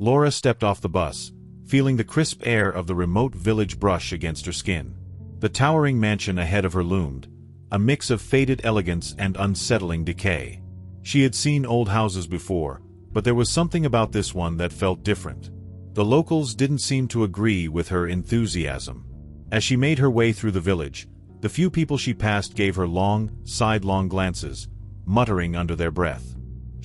Laura stepped off the bus, feeling the crisp air of the remote village brush against her skin. The towering mansion ahead of her loomed, a mix of faded elegance and unsettling decay. She had seen old houses before, but there was something about this one that felt different. The locals didn't seem to agree with her enthusiasm. As she made her way through the village, the few people she passed gave her long, sidelong glances, muttering under their breath.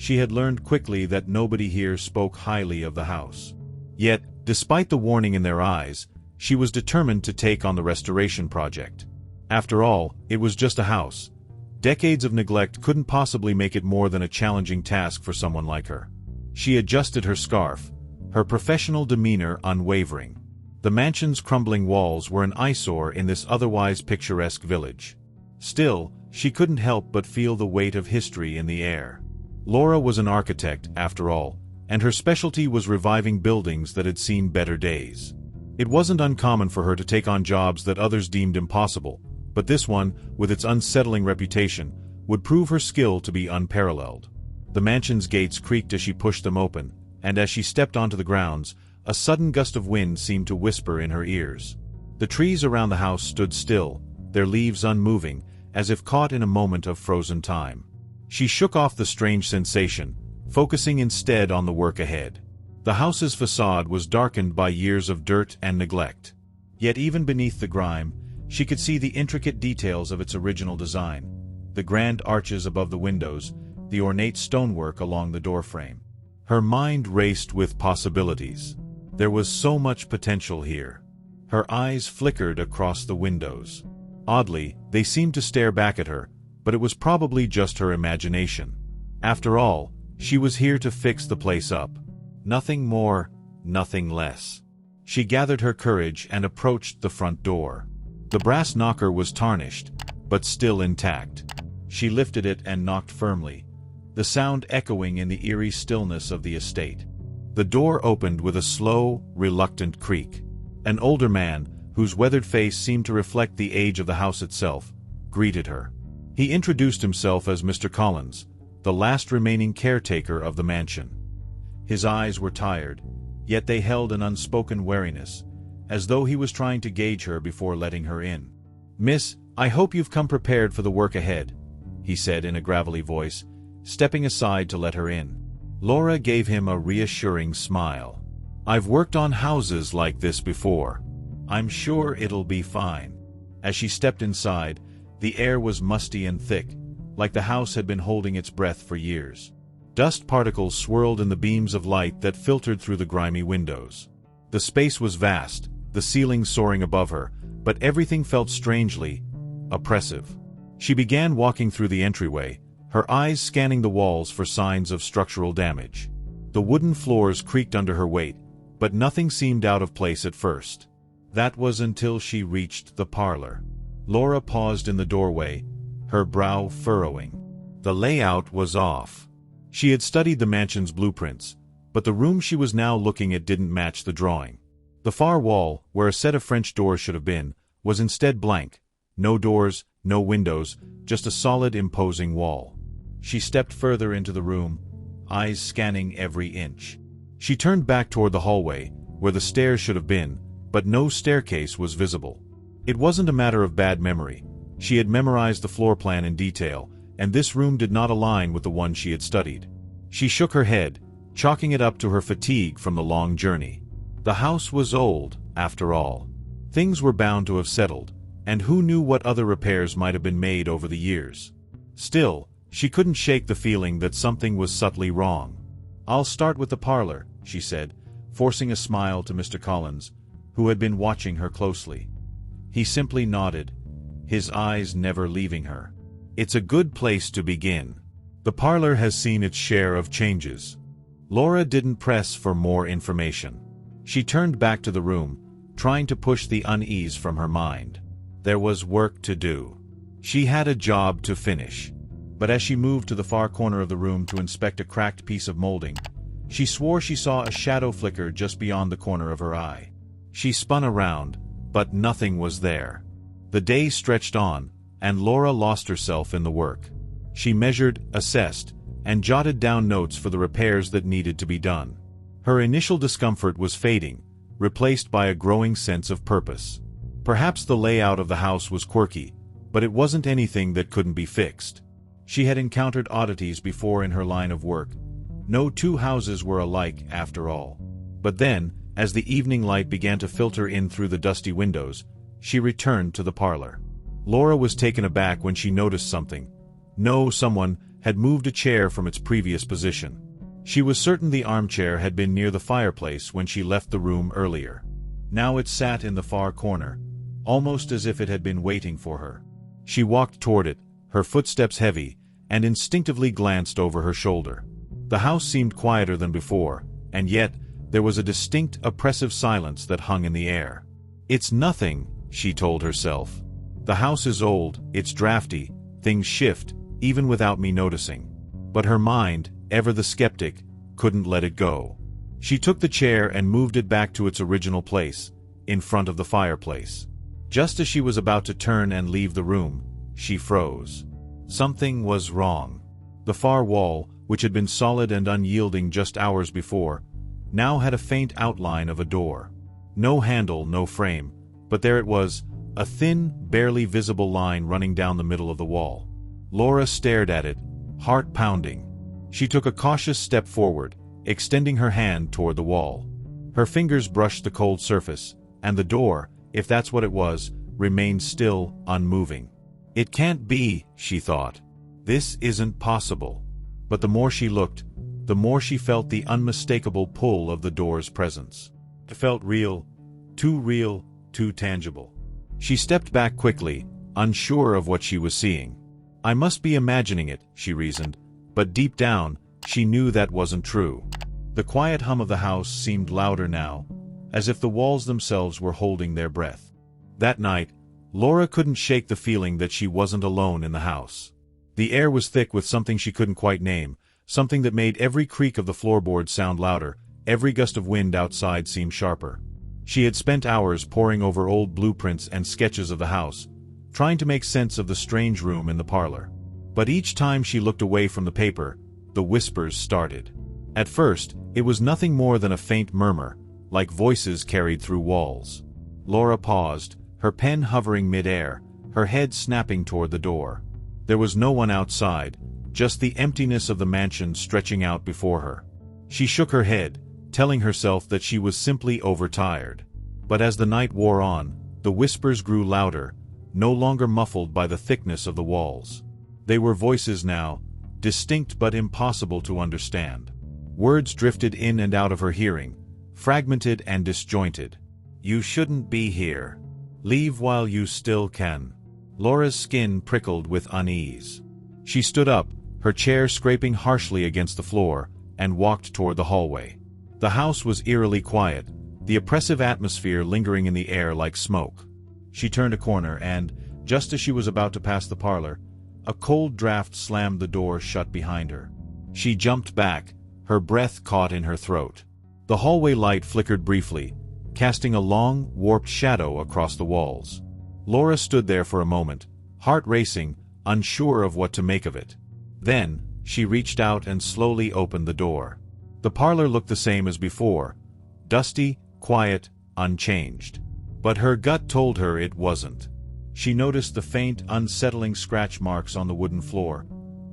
She had learned quickly that nobody here spoke highly of the house. Yet, despite the warning in their eyes, she was determined to take on the restoration project. After all, it was just a house. Decades of neglect couldn't possibly make it more than a challenging task for someone like her. She adjusted her scarf, her professional demeanor unwavering. The mansion's crumbling walls were an eyesore in this otherwise picturesque village. Still, she couldn't help but feel the weight of history in the air. Laura was an architect, after all, and her specialty was reviving buildings that had seen better days. It wasn't uncommon for her to take on jobs that others deemed impossible, but this one, with its unsettling reputation, would prove her skill to be unparalleled. The mansion's gates creaked as she pushed them open, and as she stepped onto the grounds, a sudden gust of wind seemed to whisper in her ears. The trees around the house stood still, their leaves unmoving, as if caught in a moment of frozen time. She shook off the strange sensation, focusing instead on the work ahead. The house's facade was darkened by years of dirt and neglect. Yet even beneath the grime, she could see the intricate details of its original design, the grand arches above the windows, the ornate stonework along the doorframe. Her mind raced with possibilities. There was so much potential here. Her eyes flickered across the windows. Oddly, they seemed to stare back at her, but it was probably just her imagination. After all, she was here to fix the place up. Nothing more, nothing less. She gathered her courage and approached the front door. The brass knocker was tarnished, but still intact. She lifted it and knocked firmly, the sound echoing in the eerie stillness of the estate. The door opened with a slow, reluctant creak. An older man, whose weathered face seemed to reflect the age of the house itself, greeted her. He introduced himself as Mr. Collins, the last remaining caretaker of the mansion. His eyes were tired, yet they held an unspoken wariness, as though he was trying to gauge her before letting her in. "Miss, I hope you've come prepared for the work ahead," he said in a gravelly voice, stepping aside to let her in. Laura gave him a reassuring smile. "I've worked on houses like this before. I'm sure it'll be fine." As she stepped inside, the air was musty and thick, like the house had been holding its breath for years. Dust particles swirled in the beams of light that filtered through the grimy windows. The space was vast, the ceiling soaring above her, but everything felt strangely oppressive. She began walking through the entryway, her eyes scanning the walls for signs of structural damage. The wooden floors creaked under her weight, but nothing seemed out of place at first. That was until she reached the parlor. Laura paused in the doorway, her brow furrowing. The layout was off. She had studied the mansion's blueprints, but the room she was now looking at didn't match the drawing. The far wall, where a set of French doors should have been, was instead blank. No doors, no windows, just a solid, imposing wall. She stepped further into the room, eyes scanning every inch. She turned back toward the hallway, where the stairs should have been, but no staircase was visible. It wasn't a matter of bad memory. She had memorized the floor plan in detail, and this room did not align with the one she had studied. She shook her head, chalking it up to her fatigue from the long journey. The house was old, after all. Things were bound to have settled, and who knew what other repairs might have been made over the years. Still, she couldn't shake the feeling that something was subtly wrong. "I'll start with the parlor," she said, forcing a smile to Mr. Collins, who had been watching her closely. He simply nodded, his eyes never leaving her. "It's a good place to begin. The parlor has seen its share of changes." Laura didn't press for more information. She turned back to the room, trying to push the unease from her mind. There was work to do. She had a job to finish. But as she moved to the far corner of the room to inspect a cracked piece of molding, she swore she saw a shadow flicker just beyond the corner of her eye. She spun around, but nothing was there. The day stretched on, and Laura lost herself in the work. She measured, assessed, and jotted down notes for the repairs that needed to be done. Her initial discomfort was fading, replaced by a growing sense of purpose. Perhaps the layout of the house was quirky, but it wasn't anything that couldn't be fixed. She had encountered oddities before in her line of work. No two houses were alike, after all. But then, as the evening light began to filter in through the dusty windows, she returned to the parlor. Laura was taken aback when she noticed something. Someone had moved a chair from its previous position. She was certain the armchair had been near the fireplace when she left the room earlier. Now it sat in the far corner, almost as if it had been waiting for her. She walked toward it, her footsteps heavy, and instinctively glanced over her shoulder. The house seemed quieter than before, and yet there was a distinct, oppressive silence that hung in the air. "It's nothing," she told herself. "The house is old, it's drafty, things shift, even without me noticing." But her mind, ever the skeptic, couldn't let it go. She took the chair and moved it back to its original place, in front of the fireplace. Just as she was about to turn and leave the room, she froze. Something was wrong. The far wall, which had been solid and unyielding just hours before, now had a faint outline of a door. No handle, no frame, but there it was, a thin, barely visible line running down the middle of the wall. Laura stared at it, heart pounding. She took a cautious step forward, extending her hand toward the wall. Her fingers brushed the cold surface, and the door, if that's what it was, remained still, unmoving. "It can't be," she thought. "This isn't possible." But the more she looked, the more she felt the unmistakable pull of the door's presence. It felt real, too tangible. She stepped back quickly, unsure of what she was seeing. "I must be imagining it," she reasoned, but deep down, she knew that wasn't true. The quiet hum of the house seemed louder now, as if the walls themselves were holding their breath. That night, Laura couldn't shake the feeling that she wasn't alone in the house. The air was thick with something she couldn't quite name, something that made every creak of the floorboards sound louder, every gust of wind outside seem sharper. She had spent hours poring over old blueprints and sketches of the house, trying to make sense of the strange room in the parlor. But each time she looked away from the paper, the whispers started. At first, it was nothing more than a faint murmur, like voices carried through walls. Laura paused, her pen hovering mid-air, her head snapping toward the door. There was no one outside, just the emptiness of the mansion stretching out before her. She shook her head, telling herself that she was simply overtired. But as the night wore on, the whispers grew louder, no longer muffled by the thickness of the walls. They were voices now, distinct but impossible to understand. Words drifted in and out of her hearing, fragmented and disjointed. "You shouldn't be here. Leave while you still can." Laura's skin prickled with unease. She stood up, her chair scraping harshly against the floor, and walked toward the hallway. The house was eerily quiet, the oppressive atmosphere lingering in the air like smoke. She turned a corner and, just as she was about to pass the parlor, a cold draft slammed the door shut behind her. She jumped back, her breath caught in her throat. The hallway light flickered briefly, casting a long, warped shadow across the walls. Laura stood there for a moment, heart racing, unsure of what to make of it. Then, she reached out and slowly opened the door. The parlor looked the same as before, dusty, quiet, unchanged. But her gut told her it wasn't. She noticed the faint, unsettling scratch marks on the wooden floor,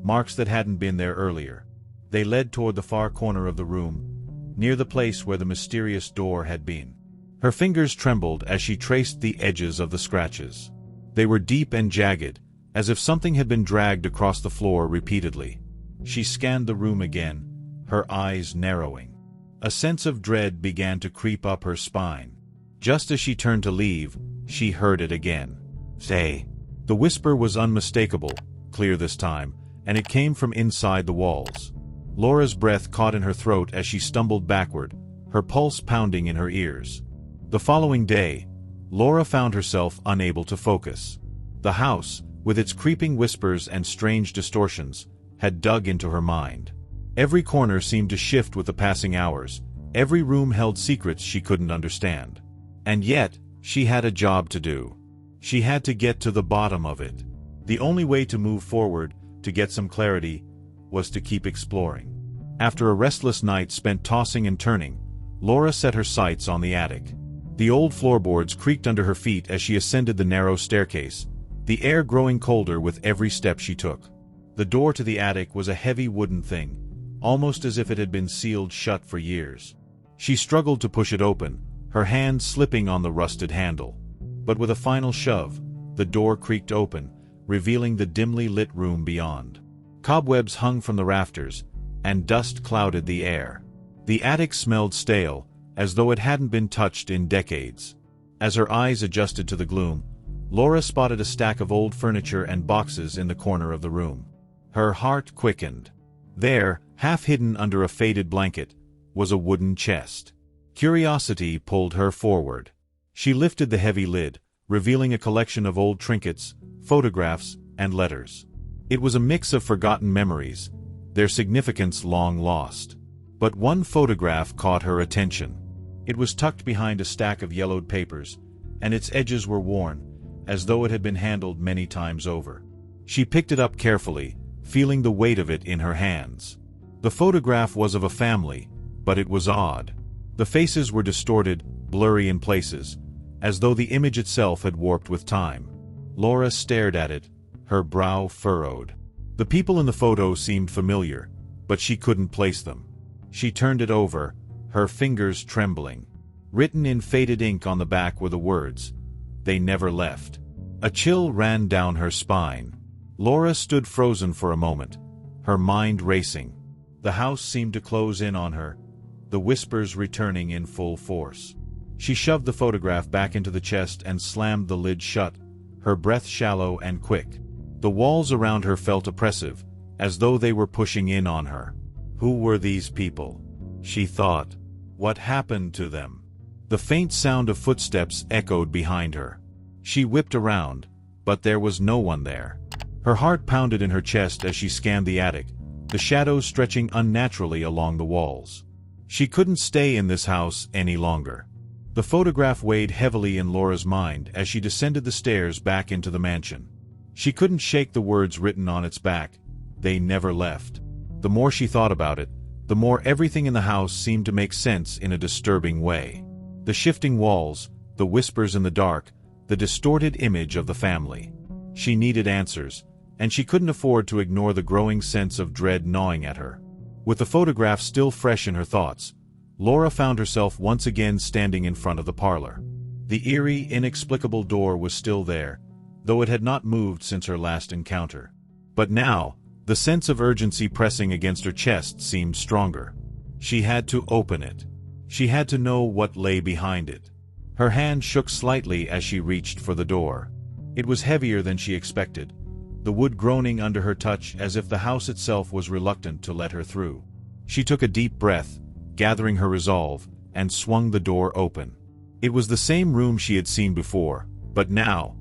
marks that hadn't been there earlier. They led toward the far corner of the room, near the place where the mysterious door had been. Her fingers trembled as she traced the edges of the scratches. They were deep and jagged, as if something had been dragged across the floor repeatedly. She scanned the room again, her eyes narrowing. A sense of dread began to creep up her spine. Just as she turned to leave, she heard it again. "Say." The whisper was unmistakable, clear this time, and it came from inside the walls. Laura's breath caught in her throat as she stumbled backward, her pulse pounding in her ears. The following day, Laura found herself unable to focus. The house, with its creeping whispers and strange distortions, had dug into her mind. Every corner seemed to shift with the passing hours, every room held secrets she couldn't understand. And yet, she had a job to do. She had to get to the bottom of it. The only way to move forward, to get some clarity, was to keep exploring. After a restless night spent tossing and turning, Laura set her sights on the attic. The old floorboards creaked under her feet as she ascended the narrow staircase, the air growing colder with every step she took. The door to the attic was a heavy wooden thing, almost as if it had been sealed shut for years. She struggled to push it open, her hand slipping on the rusted handle. But with a final shove, the door creaked open, revealing the dimly lit room beyond. Cobwebs hung from the rafters, and dust clouded the air. The attic smelled stale, as though it hadn't been touched in decades. As her eyes adjusted to the gloom, Laura spotted a stack of old furniture and boxes in the corner of the room. Her heart quickened. There, half hidden under a faded blanket, was a wooden chest. Curiosity pulled her forward. She lifted the heavy lid, revealing a collection of old trinkets, photographs, and letters. It was a mix of forgotten memories, their significance long lost. But one photograph caught her attention. It was tucked behind a stack of yellowed papers, and its edges were worn, as though it had been handled many times over. She picked it up carefully, feeling the weight of it in her hands. The photograph was of a family, but it was odd. The faces were distorted, blurry in places, as though the image itself had warped with time. Laura stared at it, her brow furrowed. The people in the photo seemed familiar, but she couldn't place them. She turned it over, her fingers trembling. Written in faded ink on the back were the words, "They never left." A chill ran down her spine. Laura stood frozen for a moment, her mind racing. The house seemed to close in on her, the whispers returning in full force. She shoved the photograph back into the chest and slammed the lid shut, her breath shallow and quick. The walls around her felt oppressive, as though they were pushing in on her. Who were these people? She thought. What happened to them? The faint sound of footsteps echoed behind her. She whipped around, but there was no one there. Her heart pounded in her chest as she scanned the attic, the shadows stretching unnaturally along the walls. She couldn't stay in this house any longer. The photograph weighed heavily in Laura's mind as she descended the stairs back into the mansion. She couldn't shake the words written on its back, "They never left." The more she thought about it, the more everything in the house seemed to make sense in a disturbing way. The shifting walls, the whispers in the dark, the distorted image of the family. She needed answers, and she couldn't afford to ignore the growing sense of dread gnawing at her. With the photograph still fresh in her thoughts, Laura found herself once again standing in front of the parlor. The eerie, inexplicable door was still there, though it had not moved since her last encounter. But now, the sense of urgency pressing against her chest seemed stronger. She had to open it. She had to know what lay behind it. Her hand shook slightly as she reached for the door. It was heavier than she expected, the wood groaning under her touch as if the house itself was reluctant to let her through. She took a deep breath, gathering her resolve, and swung the door open. It was the same room she had seen before, but now,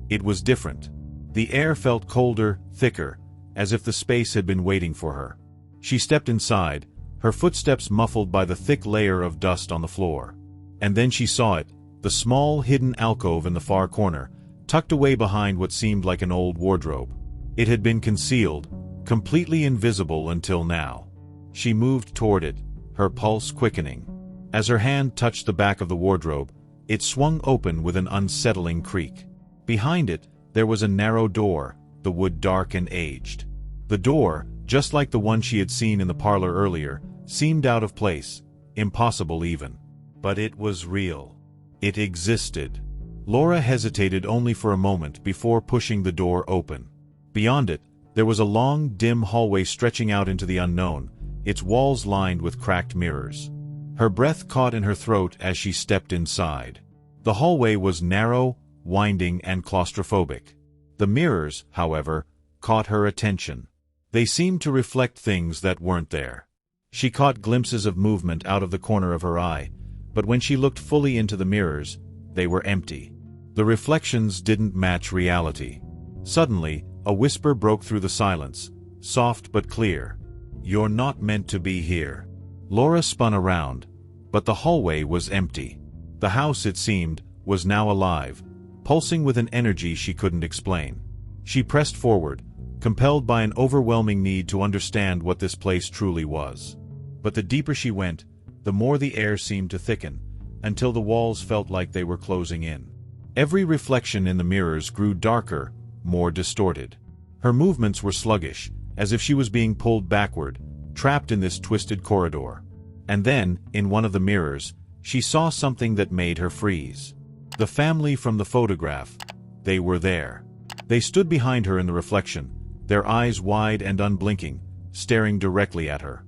it was different. The air felt colder, thicker, as if the space had been waiting for her. She stepped inside, her footsteps muffled by the thick layer of dust on the floor. And then she saw it, the small hidden alcove in the far corner, tucked away behind what seemed like an old wardrobe. It had been concealed, completely invisible until now. She moved toward it, her pulse quickening. As her hand touched the back of the wardrobe, it swung open with an unsettling creak. Behind it, there was a narrow door, the wood dark and aged. The door, just like the one she had seen in the parlor earlier, seemed out of place, impossible even. But it was real. It existed. Laura hesitated only for a moment before pushing the door open. Beyond it, there was a long, dim hallway stretching out into the unknown, its walls lined with cracked mirrors. Her breath caught in her throat as she stepped inside. The hallway was narrow, winding, and claustrophobic. The mirrors, however, caught her attention. They seemed to reflect things that weren't there. She caught glimpses of movement out of the corner of her eye, but when she looked fully into the mirrors, they were empty. The reflections didn't match reality. Suddenly, a whisper broke through the silence, soft but clear. "You're not meant to be here." Laura spun around, but the hallway was empty. The house, it seemed, was now alive, pulsing with an energy she couldn't explain. She pressed forward, compelled by an overwhelming need to understand what this place truly was. But the deeper she went, the more the air seemed to thicken, until the walls felt like they were closing in. Every reflection in the mirrors grew darker, more distorted. Her movements were sluggish, as if she was being pulled backward, trapped in this twisted corridor. And then, in one of the mirrors, she saw something that made her freeze. The family from the photograph. They were there. They stood behind her in the reflection, their eyes wide and unblinking, staring directly at her.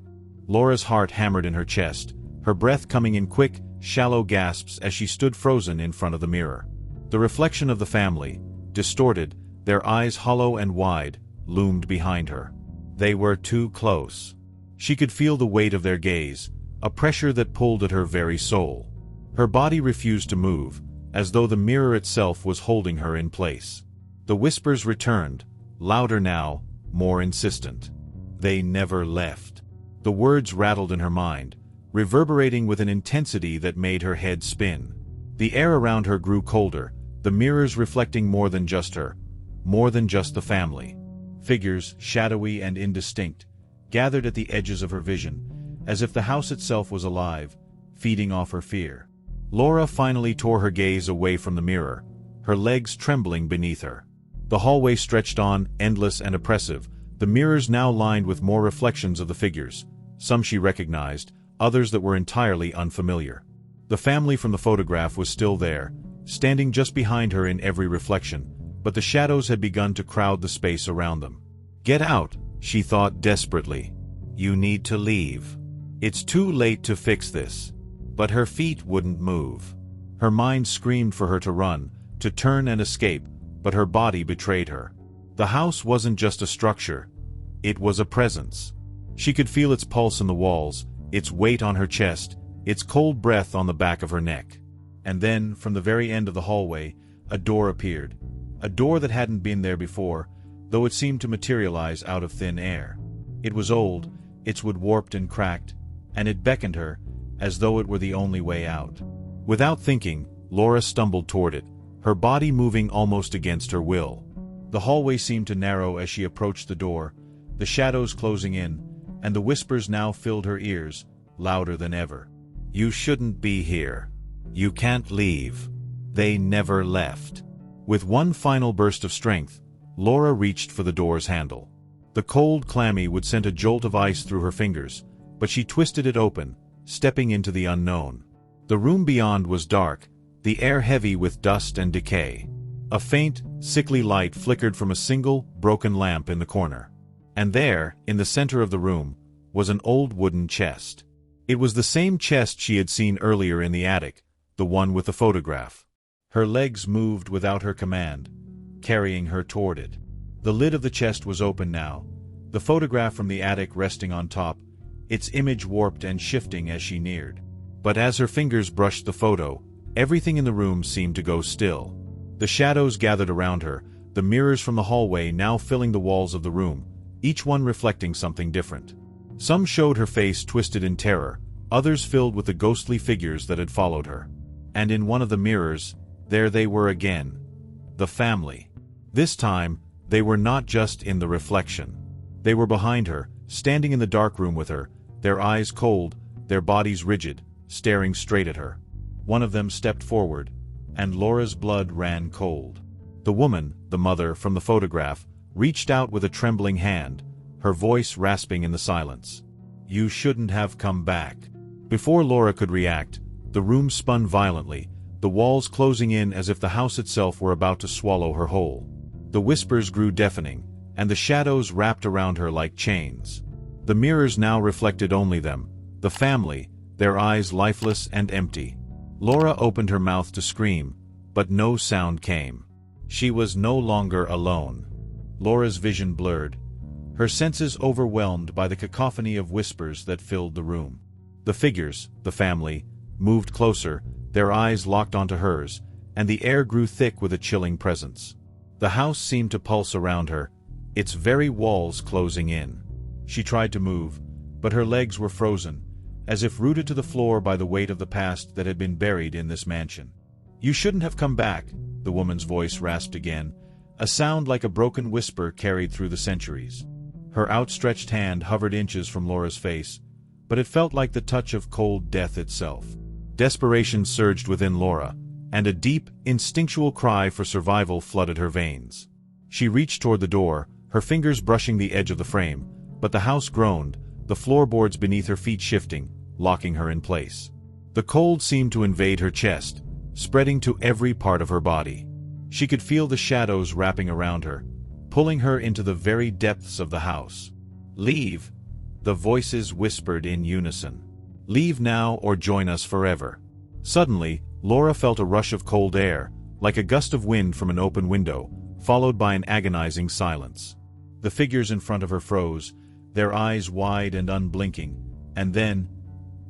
Laura's heart hammered in her chest, her breath coming in quick, shallow gasps as she stood frozen in front of the mirror. The reflection of the family, distorted, their eyes hollow and wide, loomed behind her. They were too close. She could feel the weight of their gaze, a pressure that pulled at her very soul. Her body refused to move, as though the mirror itself was holding her in place. The whispers returned, louder now, more insistent. They never left. The words rattled in her mind, reverberating with an intensity that made her head spin. The air around her grew colder, the mirrors reflecting more than just her, more than just the family. Figures, shadowy and indistinct, gathered at the edges of her vision, as if the house itself was alive, feeding off her fear. Laura finally tore her gaze away from the mirror, her legs trembling beneath her. The hallway stretched on, endless and oppressive, the mirrors now lined with more reflections of the figures, some she recognized, others that were entirely unfamiliar. The family from the photograph was still there, standing just behind her in every reflection, but the shadows had begun to crowd the space around them. "Get out," she thought desperately. "You need to leave. It's too late to fix this." But her feet wouldn't move. Her mind screamed for her to run, to turn and escape, but her body betrayed her. The house wasn't just a structure, it was a presence. She could feel its pulse in the walls, its weight on her chest, its cold breath on the back of her neck. And then, from the very end of the hallway, a door appeared. A door that hadn't been there before, though it seemed to materialize out of thin air. It was old, its wood warped and cracked, and it beckoned her, as though it were the only way out. Without thinking, Laura stumbled toward it, her body moving almost against her will. The hallway seemed to narrow as she approached the door, the shadows closing in, and the whispers now filled her ears, louder than ever. "You shouldn't be here. You can't leave." They never left. With one final burst of strength, Laura reached for the door's handle. The cold, clammy wood sent a jolt of ice through her fingers, but she twisted it open, stepping into the unknown. The room beyond was dark, the air heavy with dust and decay. A faint, sickly light flickered from a single, broken lamp in the corner. And there, in the center of the room, was an old wooden chest. It was the same chest she had seen earlier in the attic, the one with the photograph. Her legs moved without her command, carrying her toward it. The lid of the chest was open now, the photograph from the attic resting on top, its image warped and shifting as she neared. But as her fingers brushed the photo, everything in the room seemed to go still. The shadows gathered around her, the mirrors from the hallway now filling the walls of the room, each one reflecting something different. Some showed her face twisted in terror, others filled with the ghostly figures that had followed her. And in one of the mirrors, there they were again. The family. This time, they were not just in the reflection. They were behind her, standing in the dark room with her, their eyes cold, their bodies rigid, staring straight at her. One of them stepped forward, and Laura's blood ran cold. The woman, the mother from the photograph, reached out with a trembling hand, her voice rasping in the silence. "You shouldn't have come back." Before Laura could react, the room spun violently, the walls closing in as if the house itself were about to swallow her whole. The whispers grew deafening, and the shadows wrapped around her like chains. The mirrors now reflected only them, the family, their eyes lifeless and empty. Laura opened her mouth to scream, but no sound came. She was no longer alone. Laura's vision blurred, her senses overwhelmed by the cacophony of whispers that filled the room. The figures, the family, moved closer, their eyes locked onto hers, and the air grew thick with a chilling presence. The house seemed to pulse around her, its very walls closing in. She tried to move, but her legs were frozen, as if rooted to the floor by the weight of the past that had been buried in this mansion. "You shouldn't have come back," the woman's voice rasped again, a sound like a broken whisper carried through the centuries. Her outstretched hand hovered inches from Laura's face, but it felt like the touch of cold death itself. Desperation surged within Laura, and a deep, instinctual cry for survival flooded her veins. She reached toward the door, her fingers brushing the edge of the frame, but the house groaned, the floorboards beneath her feet shifting, locking her in place. The cold seemed to invade her chest, spreading to every part of her body. She could feel the shadows wrapping around her, pulling her into the very depths of the house. "Leave," the voices whispered in unison. "Leave now or join us forever." Suddenly, Laura felt a rush of cold air, like a gust of wind from an open window, followed by an agonizing silence. The figures in front of her froze, their eyes wide and unblinking, and then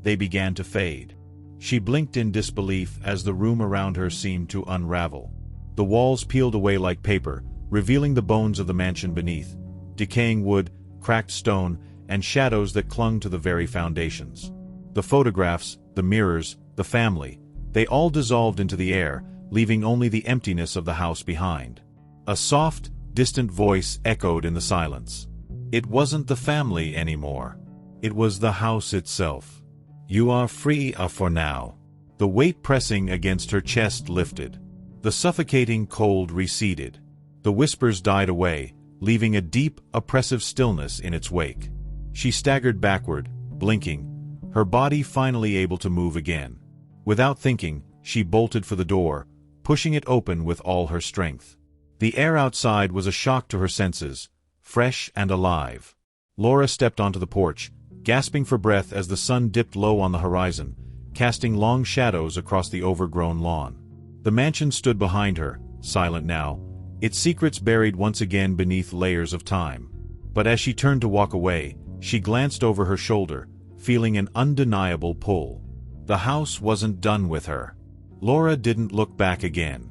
they began to fade. She blinked in disbelief as the room around her seemed to unravel. The walls peeled away like paper, revealing the bones of the mansion beneath, decaying wood, cracked stone, and shadows that clung to the very foundations. The photographs, the mirrors, the family, they all dissolved into the air, leaving only the emptiness of the house behind. A soft, distant voice echoed in the silence. It wasn't the family anymore. It was the house itself. "You are free for now." The weight pressing against her chest lifted. The suffocating cold receded. The whispers died away, leaving a deep, oppressive stillness in its wake. She staggered backward, blinking, her body finally able to move again. Without thinking, she bolted for the door, pushing it open with all her strength. The air outside was a shock to her senses, fresh and alive. Laura stepped onto the porch, gasping for breath as the sun dipped low on the horizon, casting long shadows across the overgrown lawn. The mansion stood behind her, silent now, its secrets buried once again beneath layers of time. But as she turned to walk away, she glanced over her shoulder, feeling an undeniable pull. The house wasn't done with her. Laura didn't look back again.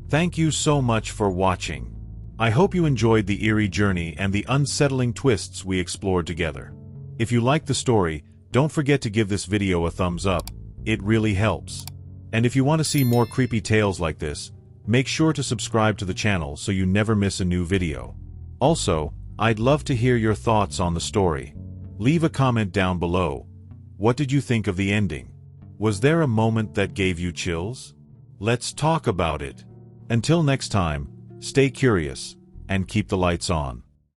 Thank you so much for watching. I hope you enjoyed the eerie journey and the unsettling twists we explored together. If you liked the story, don't forget to give this video a thumbs up, it really helps. And if you want to see more creepy tales like this, make sure to subscribe to the channel so you never miss a new video. Also, I'd love to hear your thoughts on the story. Leave a comment down below. What did you think of the ending? Was there a moment that gave you chills? Let's talk about it. Until next time, stay curious and keep the lights on.